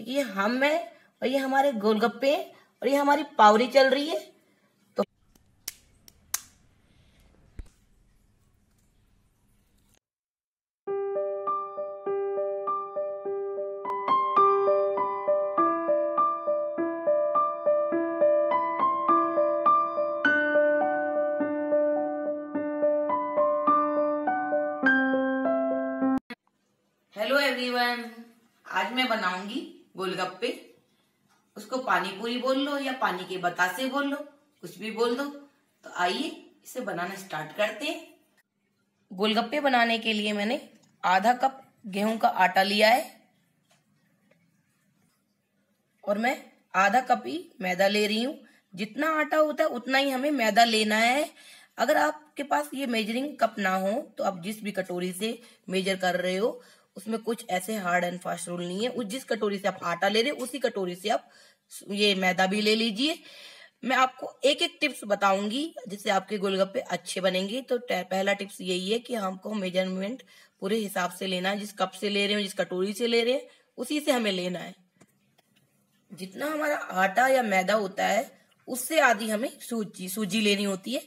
देखिए हम है और ये हमारे गोलगप्पे हैं और ये हमारी पावरी चल रही है। तो हेलो एवरीवन, आज मैं बनाऊंगी गोलगप्पे। उसको पानी पूरी बोल लो या पानी के बतासे बोल लो, कुछ भी बोल दो। तो आइए इसे बनाना स्टार्ट करते हैं। गोलगप्पे बनाने के लिए मैंने आधा कप गेहूं का आटा लिया है और मैं आधा कप ही मैदा ले रही हूँ। जितना आटा होता है उतना ही हमें मैदा लेना है। अगर आपके पास ये मेजरिंग कप ना हो तो आप जिस भी कटोरी से मेजर कर रहे हो उसमें कुछ ऐसे हार्ड एंड फास्ट रूल नहीं है। उस जिस कटोरी से आप आटा ले रहे हो उसी कटोरी से आप ये मैदा भी ले लीजिए। मैं आपको एक एक टिप्स बताऊंगी जिससे आपके गोलगप्पे अच्छे बनेंगे। तो पहला टिप्स यही है कि हमको मेजरमेंट पूरे हिसाब से लेना है। जिस कप से ले रहे हो, जिस कटोरी से ले रहे हैं, उसी से हमें लेना है। जितना हमारा आटा या मैदा होता है उससे आधी हमें सूजी लेनी होती है।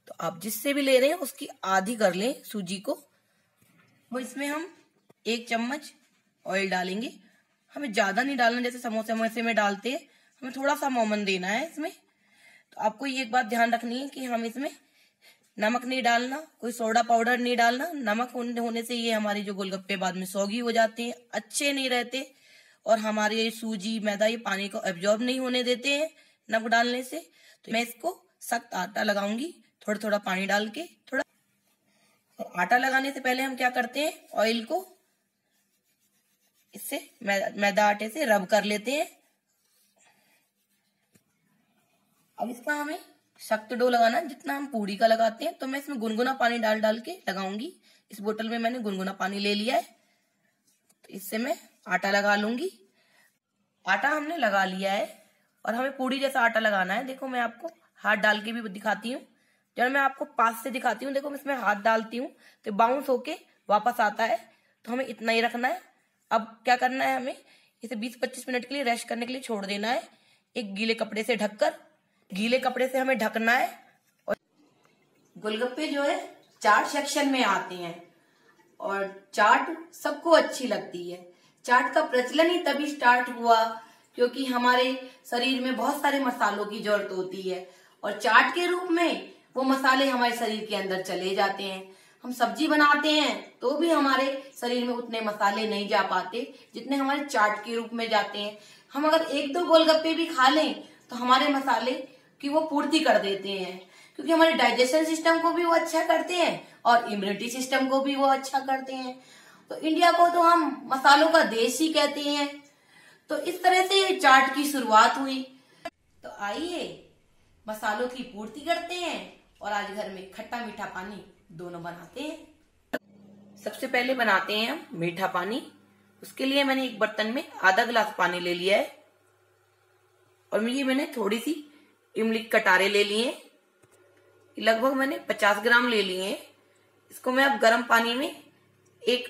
तो आप जिससे भी ले रहे हैं उसकी आधी कर लें सूजी को। और इसमें हम 1 चम्मच ऑयल डालेंगे। हमें ज्यादा नहीं डालना, जैसे समोसे में डालते हैं। हमें थोड़ा सा मोमन देना है इसमें। तो आपको ये एक बात ध्यान रखनी है कि हम इसमें नमक नहीं डालना, कोई सोडा पाउडर नहीं डालना। नमक होने से ये हमारे जो गोलगप्पे बाद में सौगी हो जाते हैं, अच्छे नहीं रहते। और हमारे ये सूजी मैदा ये पानी को एब्जॉर्ब नहीं होने देते हैं नमक डालने से। तो मैं इसको सख्त आटा लगाऊंगी, थोड़ा थोड़ा पानी डाल के। थोड़ा और आटा लगाने से पहले हम क्या करते हैं, ऑयल को इससे मैदा आटे से रब कर लेते हैं। अब इसका हमें सख्त डो लगाना है जितना हम पूड़ी का लगाते हैं। तो मैं इसमें गुनगुना पानी डाल डाल के लगाऊंगी। इस बोतल में मैंने गुनगुना पानी ले लिया है। तो इससे मैं आटा लगा लूंगी। आटा हमने लगा लिया है और हमें पूड़ी जैसा आटा लगाना है। देखो मैं आपको हाथ डाल के भी दिखाती हूँ। जब मैं आपको पास से दिखाती हूँ, देखो मैं इसमें हाथ डालती हूँ तो बाउंस होके वापस आता है। तो हमें इतना ही रखना है। अब क्या करना है, हमें इसे 20-25 मिनट के लिए रेस्ट करने के लिए छोड़ देना है, एक गीले कपड़े से ढककर। गीले कपड़े से हमें ढकना है। और गोलगप्पे जो है 4 सेक्शन में आते हैं और चाट सबको अच्छी लगती है। चाट का प्रचलन ही तभी स्टार्ट हुआ क्योंकि हमारे शरीर में बहुत सारे मसालों की जरूरत होती है और चाट के रूप में वो मसाले हमारे शरीर के अंदर चले जाते हैं। हम सब्जी बनाते हैं तो भी हमारे शरीर में उतने मसाले नहीं जा पाते जितने हमारे चाट के रूप में जाते हैं। हम अगर 1-2 गोलगप्पे भी खा लें तो हमारे मसाले की वो पूर्ति कर देते हैं, क्योंकि हमारे डाइजेशन सिस्टम को भी वो अच्छा करते हैं और इम्यूनिटी सिस्टम को भी वो अच्छा करते हैं। तो इंडिया को तो हम मसालों का देश ही कहते हैं। तो इस तरह से ये चाट की शुरुआत हुई। तो आइए मसालों की पूर्ति करते हैं और आज घर में खट्टा मीठा पानी दोनों बनाते हैं। सबसे पहले बनाते हैं हम मीठा पानी। उसके लिए मैंने एक बर्तन में आधा गिलास पानी ले लिया है और ये मैंने थोड़ी सी इमली के कटारे ले लिए, लगभग मैंने 50 ग्राम ले लिए हैं। इसको मैं अब गर्म पानी में एक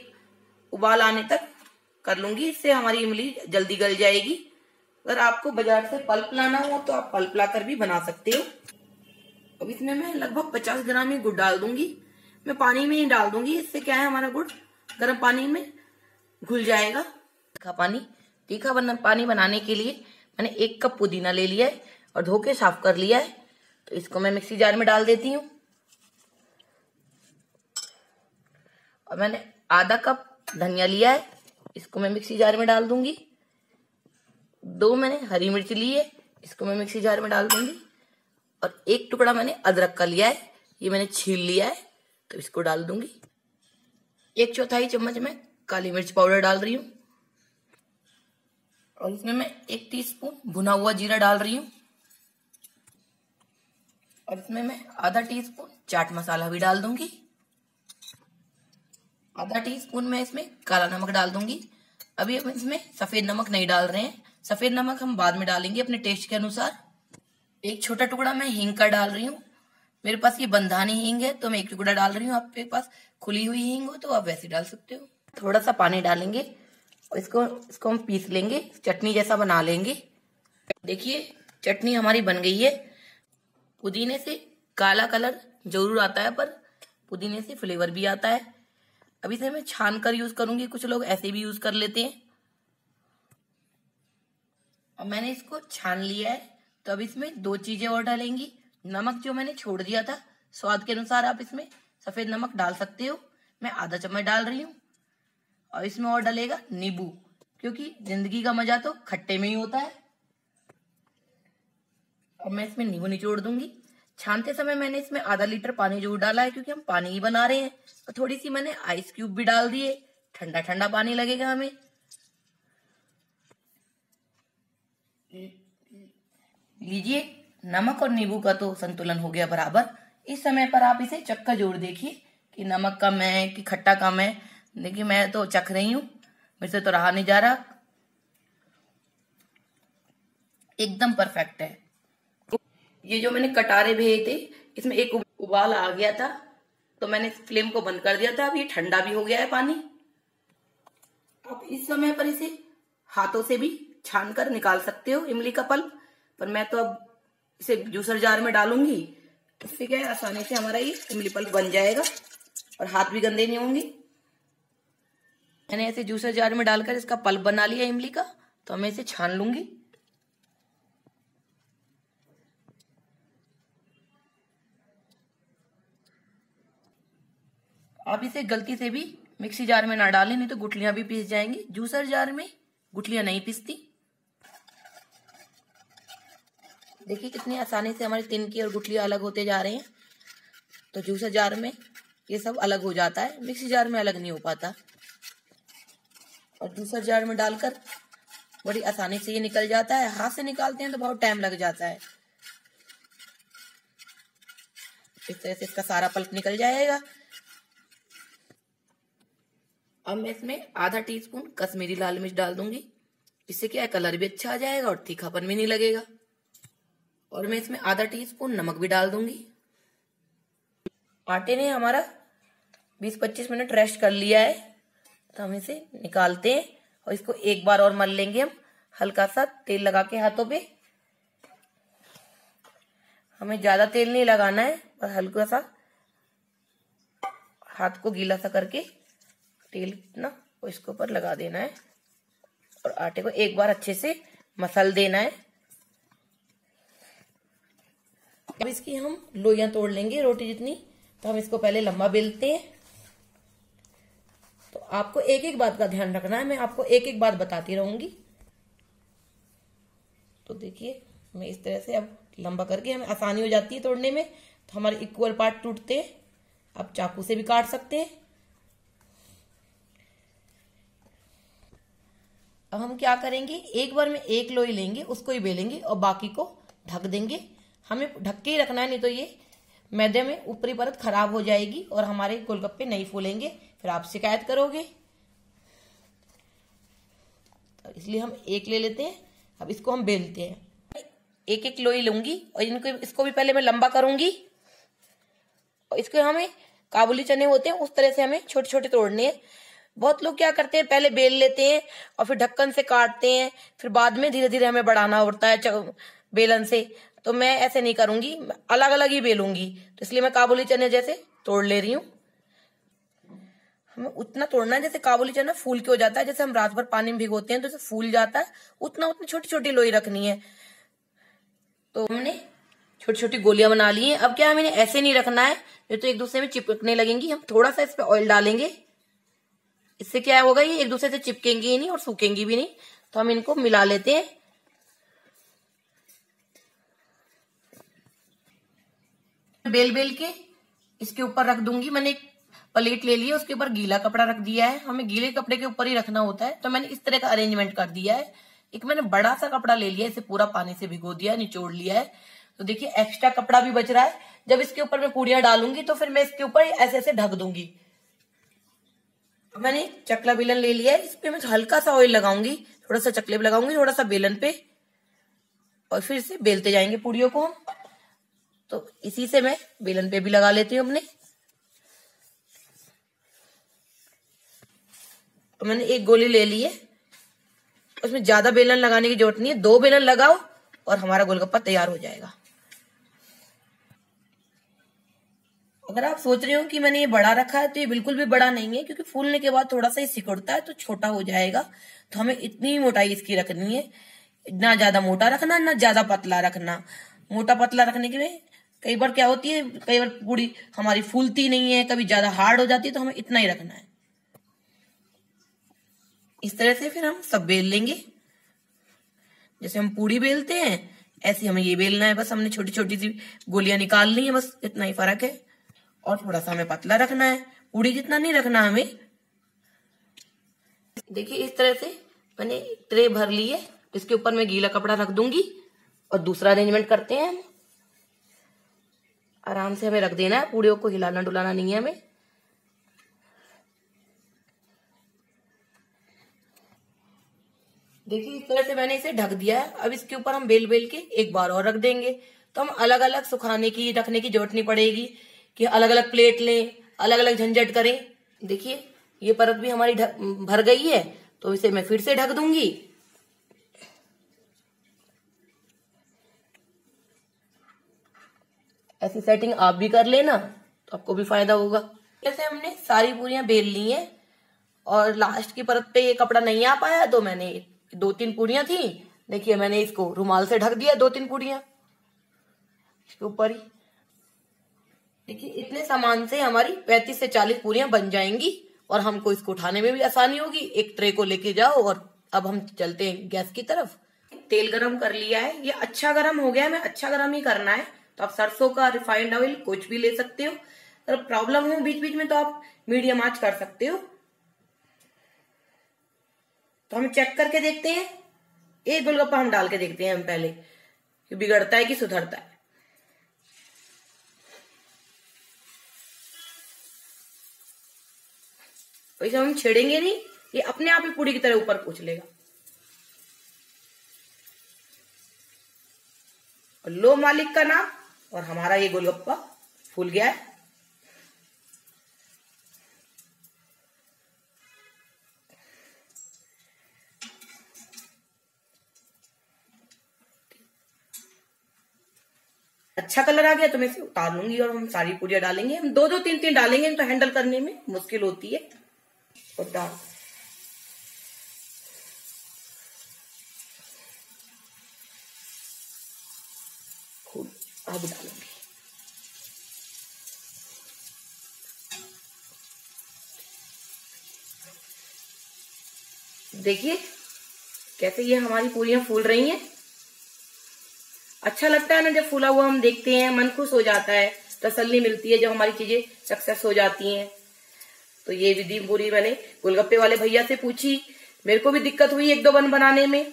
उबाल आने तक कर लूंगी, इससे हमारी इमली जल्दी गल जाएगी। अगर आपको बाजार से पल्प लाना हो तो आप पल्प लाकर भी बना सकते हो। अब इसमें मैं लगभग 50 ग्राम ही गुड़ डाल दूंगी। मैं पानी में ही डाल दूंगी, इससे क्या है हमारा गुड़ गर्म पानी में घुल जाएगा। तीखा पानी बनाने के लिए मैंने 1 कप पुदीना ले लिया है और धो के साफ कर लिया है। तो इसको मैं मिक्सी जार में डाल देती हूँ। और मैंने आधा कप धनिया लिया है, इसको मैं मिक्सी जार में डाल दूंगी। 2 मैंने हरी मिर्च ली है, इसको मैं मिक्सी जार में डाल दूंगी। और 1 टुकड़ा मैंने अदरक का लिया है, ये मैंने छील लिया है, तो इसको डाल दूंगी। 1/4 चम्मच मैं काली मिर्च पाउडर डाल रही हूँ और इसमें मैं 1 टीस्पून भुना हुआ जीरा डाल रही हूँ और इसमें मैं आधा टीस्पून चाट मसाला भी डाल दूंगी। आधा टीस्पून मैं इसमें काला नमक डाल दूंगी। अभी हम इसमें सफेद नमक नहीं डाल रहे हैं, सफेद नमक हम बाद में डालेंगे अपने टेस्ट के अनुसार। 1 छोटा टुकड़ा मैं हींग का डाल रही हूँ। मेरे पास ये बंधानी हींग है तो मैं 1 टुकड़ा डाल रही हूँ। आपके पास खुली हुई हींग हो तो आप वैसे डाल सकते हो। थोड़ा सा पानी डालेंगे इसको इसको हम पीस लेंगे, चटनी जैसा बना लेंगे। देखिए चटनी हमारी बन गई है। पुदीने से काला कलर जरूर आता है, पर पुदीने से फ्लेवर भी आता है। अब इसे मैं छान कर यूज करूंगी, कुछ लोग ऐसे भी यूज कर लेते हैं। अब मैंने इसको छान लिया है, तो अब इसमें 2 चीजें और डालेंगी। नमक जो मैंने छोड़ दिया था, स्वाद के अनुसार आप इसमें सफेद नमक डाल सकते हो, मैं आधा चम्मच डाल रही हूँ। और इसमें और डलेगा नींबू, क्योंकि जिंदगी का मजा तो खट्टे में ही होता है। अब मैं इसमें नींबू निचोड़ दूंगी। छानते समय मैंने इसमें आधा लीटर पानी जरूर डाला है, क्योंकि हम पानी ही बना रहे हैं। और थोड़ी सी मैंने आइस क्यूब भी डाल दिए, ठंडा ठंडा पानी लगेगा हमें। लीजिए, नमक और नींबू का तो संतुलन हो गया बराबर। इस समय पर आप इसे चख कर जरूर देखिए कि नमक कम है कि खट्टा कम है। देखिए मैं तो चख रही हूँ, मेरे से तो रहा नहीं जा रहा, एकदम परफेक्ट है। ये जो मैंने कटारे भेजे थे, इसमें एक उबाल आ गया था, तो मैंने फ्लेम को बंद कर दिया था। अब ये ठंडा भी हो गया है पानी। अब इस समय पर इसे हाथों से भी छान कर निकाल सकते हो इमली का पल्प, पर मैं तो अब इसे जूसर जार में डालूंगी। इससे क्या है, आसानी से हमारा ये इमली पल्प बन जाएगा और हाथ भी गंदे नहीं होंगे। मैंने ऐसे जूसर जार में डालकर इसका पल्प बना लिया इमली का, तो मैं इसे छान लूंगी। आप इसे गलती से भी मिक्सी जार में ना डालें, नहीं तो गुठलियां भी पीस जाएंगी। जूसर जार में गुठलियां नहीं पिसती। देखिए कितनी आसानी से हमारी तिनकी और गुठलियां अलग होते जा रहे हैं। तो जूसर जार में ये सब अलग हो जाता है, मिक्सी जार में अलग नहीं हो पाता। और जूसर जार में डालकर बड़ी आसानी से ये निकल जाता है। हाथ से निकालते हैं तो बहुत टाइम लग जाता है। इस तरह से इसका सारा पल्प निकल जाएगा। अब मैं इसमें आधा टीस्पून कश्मीरी लाल मिर्च डाल दूंगी। इससे क्या है, कलर भी अच्छा आ जाएगा और तीखापन भी नहीं लगेगा। और मैं इसमें आधा टीस्पून नमक भी डाल दूंगी। आटे ने हमारा 20-25 मिनट रेस्ट कर लिया है, तो हम इसे निकालते हैं और इसको एक बार और मल लेंगे हम, हल्का सा तेल लगा के हाथों पे। हमें ज्यादा तेल नहीं लगाना है, पर हल्का सा हाथ को गीला सा करके तेल ना इसके ऊपर लगा देना है और आटे को एक बार अच्छे से मसल देना है। अब इसकी हम लोइयां तोड़ लेंगे रोटी जितनी। तो हम इसको पहले लंबा बेलते हैं। तो आपको एक एक बात का ध्यान रखना है, मैं आपको एक एक बात बताती रहूंगी। तो देखिए मैं इस तरह से अब लंबा करके हमें आसानी हो जाती है तोड़ने में। तो हमारे इक्वल पार्ट टूटते हैं। आप चाकू से भी काट सकते हैं। अब हम क्या करेंगे, एक बार में एक लोई लेंगे, उसको ही बेलेंगे और बाकी को ढक देंगे। हमें ढक के ही रखना है, नहीं तो ये मैदे में ऊपरी परत खराब हो जाएगी और हमारे गोलगप्पे नहीं फूलेंगे, फिर आप शिकायत करोगे। तो इसलिए हम एक ले लेते हैं। अब इसको हम बेलते हैं। एक एक लोई लूंगी और इसको भी पहले मैं लंबा करूंगी। और इसको हमें काबुली चने होते हैं उस तरह से हमें छोटे छोटे तोड़ने हैं। बहुत लोग क्या करते हैं, पहले बेल लेते हैं और फिर ढक्कन से काटते हैं, फिर बाद में धीरे धीरे हमें बढ़ाना होता है बेलन से। तो मैं ऐसे नहीं करूंगी, अलग अलग ही बेलूंगी। तो इसलिए मैं काबुली चने जैसे तोड़ ले रही हूँ। हमें उतना तोड़ना है जैसे काबुली चना फूल के हो जाता है। जैसे हम रात भर पानी में भिगोते हैं तो जैसे फूल जाता है, उतनी छोटी छोटी लोई रखनी है। तो हमने छोटी छोटी गोलियां बना ली हैं। अब क्या हमें ऐसे नहीं रखना है, ये तो एक दूसरे में चिपकने लगेंगी। हम थोड़ा सा इस पे ऑयल डालेंगे, इससे क्या होगा, ये एक दूसरे से चिपकेंगी ही नहीं और सूखेंगी भी नहीं। तो हम इनको मिला लेते हैं। बेल बेल के इसके ऊपर रख दूंगी। मैंने एक प्लेट ले ली है, उसके ऊपर गीला कपड़ा रख दिया है। हमें गीले कपड़े के ऊपर ही रखना होता है। तो मैंने इस तरह का अरेंजमेंट कर दिया है। एक मैंने बड़ा सा कपड़ा ले लिया, इसे पूरा पानी से भिगो दिया, निचोड़ लिया है। तो देखिए एक्स्ट्रा कपड़ा भी बच रहा है। जब इसके ऊपर मैं पूड़ियां डालूंगी तो फिर मैं इसके ऊपर ऐसे ऐसे ढक दूंगी। मैंने चकला बेलन ले लिया है, इस पे मैं हल्का सा ऑयल लगाऊंगी, थोड़ा सा चकले पे लगाऊंगी, थोड़ा सा बेलन पे, और फिर से बेलते जाएंगे पूड़ियों को हम। तो इसी से मैं बेलन पे भी लगा लेती हूँ अपने। तो मैंने एक गोली ले ली है, उसमें ज्यादा बेलन लगाने की जरूरत नहीं है, 2 बेलन लगाओ और हमारा गोलगप्पा तैयार हो जाएगा। अगर आप सोच रहे हो कि मैंने ये बड़ा रखा है तो ये बिल्कुल भी बड़ा नहीं है, क्योंकि फूलने के बाद थोड़ा सा ये सिकुड़ता है तो छोटा हो जाएगा। तो हमें इतनी मोटाई इसकी रखनी है, ना ज्यादा मोटा रखना ना ज्यादा पतला रखना। मोटा पतला रखने के लिए कई बार क्या होती है, कई बार पूरी हमारी फूलती नहीं है, कभी ज्यादा हार्ड हो जाती है, तो हमें इतना ही रखना है। इस तरह से फिर हम सब बेल लेंगे। जैसे हम पूड़ी बेलते हैं ऐसे हमें ये बेलना है। बस हमने छोटी छोटी सी गोलियां निकाल ली है, बस इतना ही फर्क है। और थोड़ा सा हमें पतला रखना है, पूड़ी जितना नहीं रखना हमें। देखिए इस तरह से मैंने ट्रे भर ली है, इसके ऊपर मैं गीला कपड़ा रख दूंगी और दूसरा अरेंजमेंट करते हैं। हम आराम से हमें रख देना है, पूड़ियों को हिलाना डुलाना नहीं है हमें। देखिए इस तरह से मैंने इसे ढक दिया है। अब इसके ऊपर हम बेल बेल के एक बार और रख देंगे, तो हम अलग अलग सुखाने की रखने की जरूरत नहीं पड़ेगी कि अलग अलग प्लेट लें, अलग अलग झंझट करें। देखिए ये परत भी हमारी भर गई है, तो इसे मैं फिर से ढक दूंगी। ऐसी सेटिंग आप भी कर लेना तो आपको भी फायदा होगा। जैसे हमने सारी पूरियां बेल ली हैं और लास्ट की परत पे ये कपड़ा नहीं आ पाया, तो मैंने 2-3 पूरियां थी, देखिए मैंने इसको रुमाल से ढक दिया 2-3 पूरियां इसके ऊपर ही। देखिए इतने सामान से हमारी 35 से 40 पूरियां बन जाएंगी और हमको इसको उठाने में भी आसानी होगी। एक ट्रे को लेके जाओ और अब हम चलते हैं गैस की तरफ। तेल गरम कर लिया है, ये अच्छा गरम हो गया है, मैं अच्छा गरम ही करना है। तो आप सरसों का रिफाइंड ऑयल कुछ भी ले सकते हो। अगर प्रॉब्लम हो बीच बीच में तो आप मीडियम आंच कर सकते हो। तो हम चेक करके देखते हैं, एक गोलगप्पा हम डाल के देखते हैं हम पहले कि बिगड़ता है कि सुधरता है। वैसे हम छेड़ेंगे नहीं, ये अपने आप ही पूरी की तरह ऊपर पूछ लेगा। और लो मालिक का नाम, और हमारा ये गोलगप्पा फूल गया है। अच्छा कलर आ गया तो मैं इसे उतार लूंगी और हम सारी पूरियां डालेंगे। हम 2-2 3-3 डालेंगे तो हैंडल करने में मुश्किल होती है। और डाल खूब अब डालूंगी। देखिए कैसे ये हमारी पूरियां फूल रही हैं। अच्छा लगता है ना जब फूला हुआ हम देखते हैं, मन खुश हो जाता है, तसल्ली मिलती है जब हमारी चीजें सक्सेस हो जाती हैं। तो ये विधि पूरी मैंने गोलगप्पे वाले भैया से पूछी। मेरे को भी दिक्कत हुई 1-2 बन बनाने में,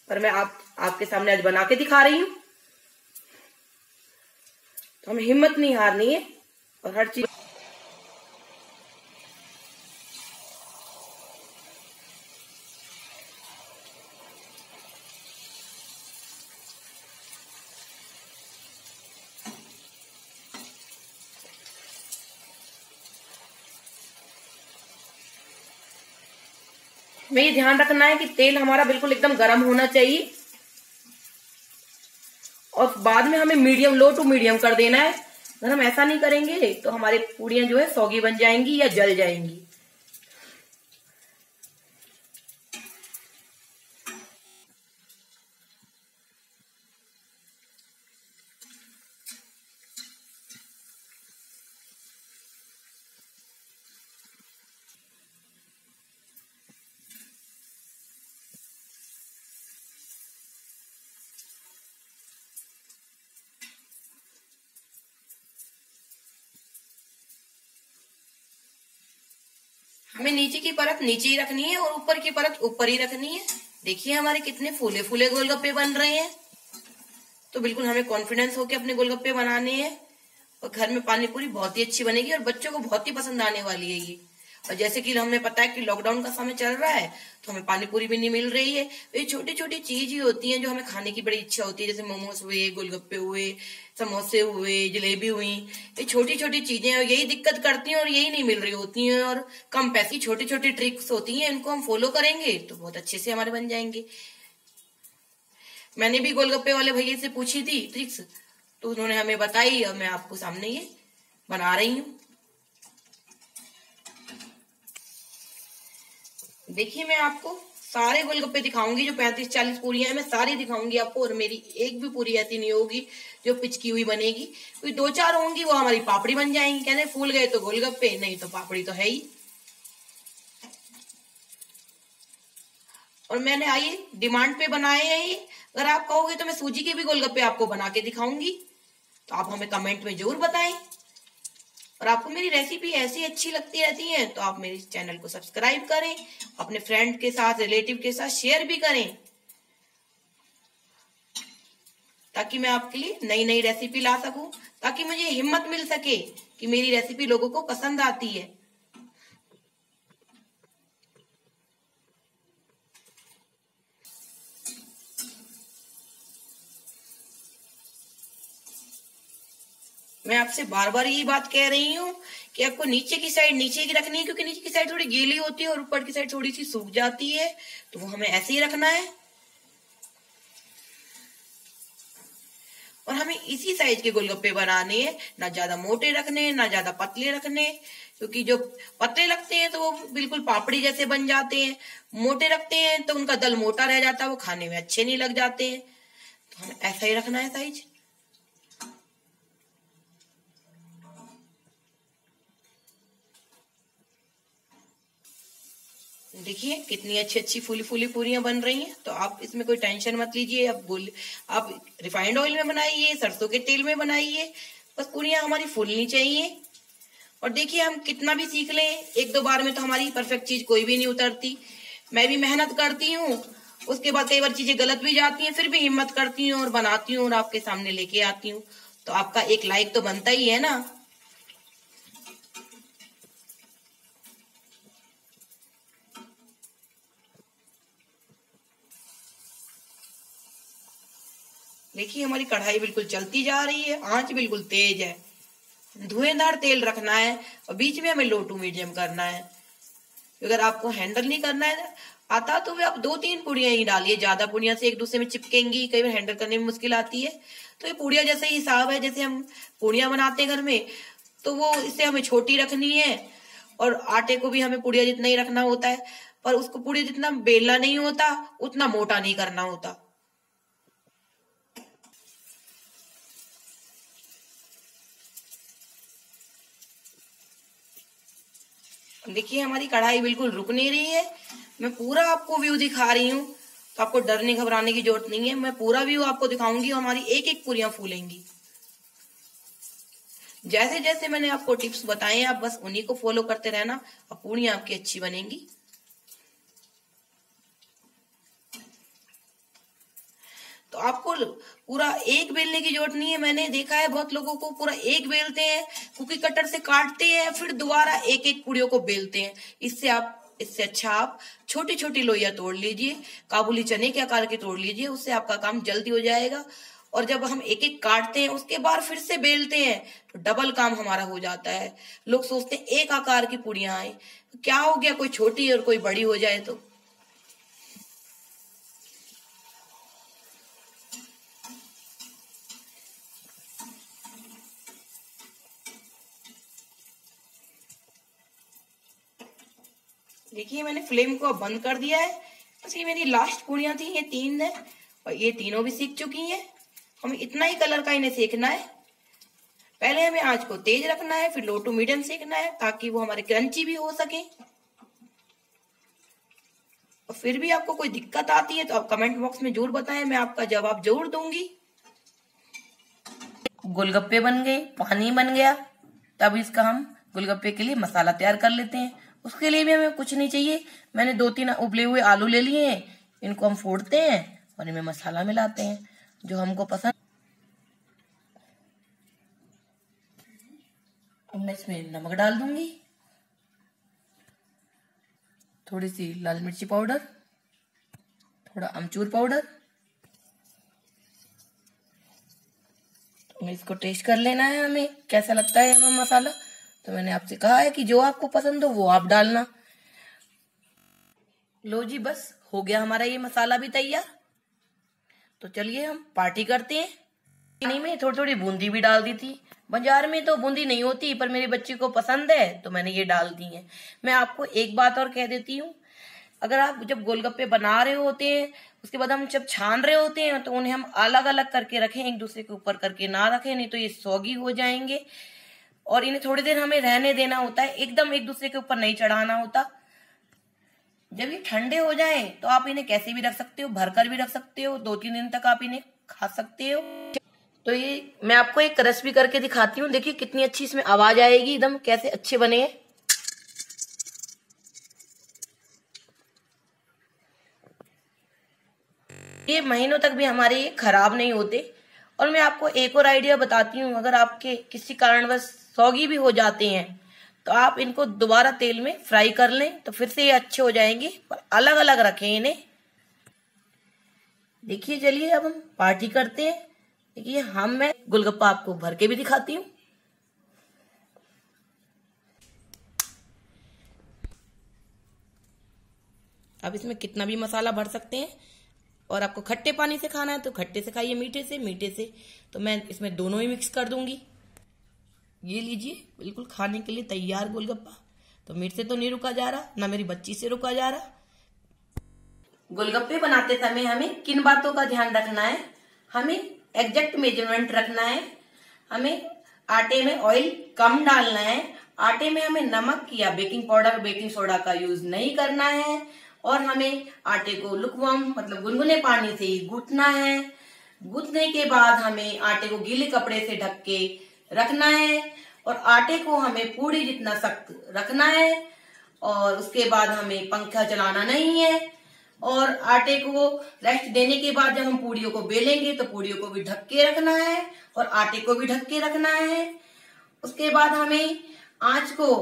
पर मैं आपके सामने आज बना के दिखा रही हूँ। तो हमें हिम्मत नहीं हारनी है और हर चीज। में ये ध्यान रखना है कि तेल हमारा बिल्कुल एकदम गर्म होना चाहिए और बाद में हमें मीडियम, लो टू मीडियम कर देना है। अगर हम ऐसा नहीं करेंगे तो हमारी पूड़ियां जो है सौगी बन जाएंगी या जल जाएंगी। हमें नीचे की परत नीचे ही रखनी है और ऊपर की परत ऊपर ही रखनी है। देखिए हमारे कितने फूले फूले गोलगप्पे बन रहे हैं। तो बिल्कुल हमें कॉन्फिडेंस होकर अपने गोलगप्पे बनाने हैं और घर में पानी पूरी बहुत ही अच्छी बनेगी और बच्चों को बहुत ही पसंद आने वाली है ये। और जैसे कि हमें पता है कि लॉकडाउन का समय चल रहा है, तो हमें पानी पूरी भी नहीं मिल रही है। ये छोटी छोटी चीज ही होती हैं जो हमें खाने की बड़ी इच्छा होती है, जैसे मोमोज हुए, गोलगप्पे हुए, समोसे हुए, जलेबी हुई। ये छोटी छोटी चीजें और यही दिक्कत करती हैं और यही नहीं मिल रही होती हैं, और कम पैसे। छोटी छोटी ट्रिक्स होती हैं, इनको हम फॉलो करेंगे तो बहुत अच्छे से हमारे बन जाएंगे। मैंने भी गोलगप्पे वाले भैया से पूछी थी ट्रिक्स, तो उन्होंने हमें बताई और मैं आपको सामने ये बना रही हूँ। देखिए, मैं आपको सारे गोलगप्पे दिखाऊंगी, जो 35-40 पूरियां हैं मैं सारी दिखाऊंगी आपको, और मेरी एक भी पूरी ऐसी नहीं होगी जो पिचकी हुई बनेगी। कोई 2-4 होंगी वो हमारी पापड़ी बन जाएंगी। कहते फूल गए तो गोलगप्पे, नहीं तो पापड़ी तो है ही। और मैंने आइए डिमांड पे बनाए हैं ये। अगर आप कहोगे तो मैं सूजी के भी गोलगप्पे आपको बना के दिखाऊंगी, तो आप हमें कमेंट में जरूर बताएं। और आपको मेरी रेसिपी ऐसी अच्छी लगती रहती है तो आप मेरे चैनल को सब्सक्राइब करें, अपने फ्रेंड के साथ, रिलेटिव के साथ शेयर भी करें, ताकि मैं आपके लिए नई नई रेसिपी ला सकूं, ताकि मुझे हिम्मत मिल सके कि मेरी रेसिपी लोगों को पसंद आती है। मैं आपसे बार बार यही बात कह रही हूँ कि आपको नीचे की साइड नीचे की रखनी है, क्योंकि नीचे की साइड थोड़ी गीली होती है और ऊपर की साइड थोड़ी सी सूख जाती है, तो वो हमें ऐसे ही रखना है। और हमें इसी साइज के गोलगप्पे बनाने हैं, ना ज्यादा मोटे रखने ना ज्यादा पतले रखने, क्योंकि जो पतले रखते हैं तो वो बिल्कुल पापड़ी जैसे बन जाते हैं, मोटे रखते हैं तो उनका दल मोटा रह जाता है, वो खाने में अच्छे नहीं लग जाते हैं। तो हमें ऐसा ही रखना है साइज। देखिए कितनी अच्छी अच्छी फूली फूली पूरियां बन रही हैं। तो आप इसमें कोई टेंशन मत लीजिए। आप रिफाइंड ऑयल में बनाइए, सरसों के तेल में बनाइए, बस पूरियां हमारी फूलनी चाहिए। और देखिए, हम कितना भी सीख लें, 1-2 बार में तो हमारी परफेक्ट चीज कोई भी नहीं उतरती। मैं भी मेहनत करती हूँ, उसके बाद कई बार चीजें गलत भी जाती हैं, फिर भी हिम्मत करती हूँ और बनाती हूँ और आपके सामने लेके आती हूँ। तो आपका एक लाइक तो बनता ही है ना। देखिए, हमारी कढ़ाई बिल्कुल चलती जा रही है, आंच बिल्कुल तेज है, धुएंधार तेल रखना है और बीच में हमें लो टू मीडियम करना है। अगर आपको हैंडल नहीं करना है आता तो वे आप 2-3 पुड़ियां ही डालिए, ज्यादा पुड़ियां से एक दूसरे में चिपकेंगी, कई बार हैंडल करने में मुश्किल आती है। तो ये पुड़िया जैसे ही हिसाब है, जैसे हम पुड़ियां बनाते हैं घर में, तो वो इससे हमें छोटी रखनी है। और आटे को भी हमें पुड़िया जितना ही रखना होता है, पर उसको पुड़िया जितना बेलना नहीं होता, उतना मोटा नहीं करना होता। देखिए, हमारी कढ़ाई बिल्कुल रुक नहीं रही है। मैं पूरा आपको व्यू दिखा रही हूँ, तो आपको डरने घबराने की जरूरत नहीं है। मैं पूरा व्यू आपको दिखाऊंगी, हमारी एक एक पूरियां फूलेंगी। जैसे जैसे मैंने आपको टिप्स बताए हैं, आप बस उन्हीं को फॉलो करते रहना और पूरियां आपकी अच्छी बनेंगी। तो आपको पूरा एक बेलने की जरूरत नहीं है। मैंने देखा है बहुत लोगों को पूरा एक बेलते हैं, कुकी कटर से काटते हैं, फिर दोबारा एक एक पूड़ियों को बेलते हैं। इससे अच्छा आप छोटी छोटी लोइयां तोड़ लीजिए, काबुली चने के आकार के तोड़ लीजिए, उससे आपका काम जल्दी हो जाएगा। और जब हम एक एक काटते हैं उसके बाद फिर से बेलते हैं, तो डबल काम हमारा हो जाता है। लोग सोचते हैं एक आकार की पूड़ियां आए, क्या हो गया, कोई छोटी और कोई बड़ी हो जाए तो। देखिए, मैंने फ्लेम को अब बंद कर दिया है। बस ये मेरी लास्ट पूड़ियां थी, ये 3 है, और ये तीनों भी सीख चुकी हैं। हमें इतना ही कलर का इन्हें सेकना है। पहले हमें आंच को तेज रखना है, फिर लो टू मीडियम सेकना है, ताकि वो हमारे क्रंची भी हो सके। और फिर भी आपको कोई दिक्कत आती है तो आप कमेंट बॉक्स में जरूर बताएं, मैं आपका जवाब जरूर दूंगी। गोलगप्पे बन गए, पानी बन गया। तब इसका हम गोलगप्पे के लिए मसाला तैयार कर लेते हैं। उसके लिए भी हमें कुछ नहीं चाहिए। मैंने 2-3 उबले हुए आलू ले लिए हैं, इनको हम फोड़ते हैं और इनमें मसाला मिलाते हैं जो हमको पसंद। मैं इसमें नमक डाल दूंगी, थोड़ी सी लाल मिर्ची पाउडर, थोड़ा अमचूर पाउडर। इसको टेस्ट कर लेना है हमें, कैसा लगता है हमें मसाला। तो मैंने आपसे कहा है कि जो आपको पसंद हो वो आप डालना। लो जी, बस हो गया हमारा ये मसाला भी तैयार। तो चलिए हम पार्टी करते हैं। पानी में थोड़ी थोड़ी बूंदी भी डाल दी थी। बाजार में तो बूंदी नहीं होती, पर मेरे बच्चे को पसंद है तो मैंने ये डाल दी है। मैं आपको एक बात और कह देती हूँ, अगर आप जब गोलगप्पे बना रहे होते हैं, उसके बाद हम जब छान रहे होते हैं, तो उन्हें हम अलग अलग करके रखें, एक दूसरे के ऊपर करके ना रखें, नहीं तो ये सौगी हो जाएंगे। और इन्हें थोड़ी देर हमें रहने देना होता है, एकदम एक दूसरे के ऊपर नहीं चढ़ाना होता। जब ये ठंडे हो जाएं तो आप इन्हें कैसे भी रख सकते हो, भरकर भी रख सकते हो, 2-3 दिन तक आप इन्हें खा सकते हो। तो ये मैं आपको एक रेसिपी करके दिखाती हूँ। देखिए कितनी अच्छी इसमें आवाज आएगी, एकदम कैसे अच्छे बने हैं। ये महीनों तक भी हमारे ये खराब नहीं होते। और मैं आपको एक और आइडिया बताती हूँ, अगर आपके किसी कारणवश सौगी भी हो जाते हैं तो आप इनको दोबारा तेल में फ्राई कर लें, तो फिर से ये अच्छे हो जाएंगे। पर अलग अलग रखें इन्हें। देखिए चलिए अब हम पार्टी करते हैं। देखिए मैं गोलगप्पा आपको भर के भी दिखाती हूँ। आप इसमें कितना भी मसाला भर सकते हैं, और आपको खट्टे पानी से खाना है तो खट्टे से खाइए, मीठे से। तो मैं इसमें दोनों ही मिक्स कर दूंगी। ये लीजिए, बिल्कुल खाने के लिए तैयार गोलगप्पा। तो मेरे से तो नहीं रुका जा रहा, ना मेरी बच्ची से रुका जा रहा। गोलगप्पे बनाते समय हमें किन बातों का ध्यान रखना है? हमें एग्जैक्ट मेजरमेंट रखना है। हमें आटे में ऑयल कम डालना है। आटे में हमें नमक या बेकिंग पाउडर, बेकिंग सोडा का यूज नहीं करना है। और हमें आटे को लुकवार्म मतलब गुनगुने पानी से ही गूंथना है। गूंथने के बाद हमें आटे को गीले कपड़े से ढक के रखना है। और आटे को हमें पूरी जितना सख्त रखना है। और उसके बाद हमें पंखा चलाना नहीं है। और आटे को रेस्ट देने के बाद जब हम पूड़ियों को बेलेंगे तो पूड़ियों को भी ढक के रखना है और आटे को भी ढक के रखना है। उसके बाद हमें आंच को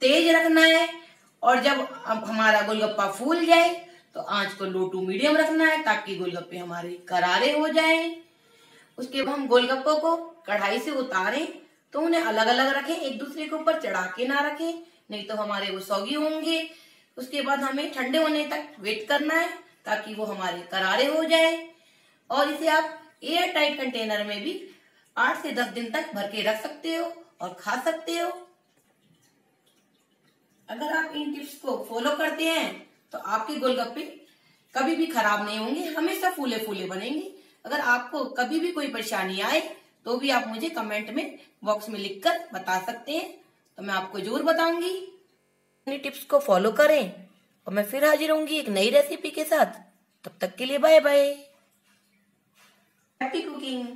तेज रखना है। और जब हमारा गोलगप्पा फूल जाए तो आंच को लो टू मीडियम रखना है, ताकि गोलगप्पे हमारे करारे हो जाएं। उसके बाद हम गोलगप्पों को कढ़ाई से उतारें तो उन्हें अलग अलग रखें, एक दूसरे के ऊपर चढ़ा के ना रखें, नहीं तो हमारे वो सौगी होंगे। उसके बाद हमें ठंडे होने तक वेट करना है, ताकि वो हमारे करारे हो जाए। और इसे आप एयर टाइट कंटेनर में भी 8 से 10 दिन तक भर के रख सकते हो और खा सकते हो। अगर आप इन टिप्स को फॉलो करते हैं तो आपके गोलगप्पे कभी भी खराब नहीं होंगे, हमेशा फूले फूले बनेंगे। अगर आपको कभी भी कोई परेशानी आए तो भी आप मुझे कमेंट में बॉक्स में लिखकर बता सकते हैं, तो मैं आपको जरूर बताऊंगी। टिप्स को फॉलो करें और मैं फिर हाजिर होंगी एक नई रेसिपी के साथ। तब तक के लिए बाय बाय। Happy cooking.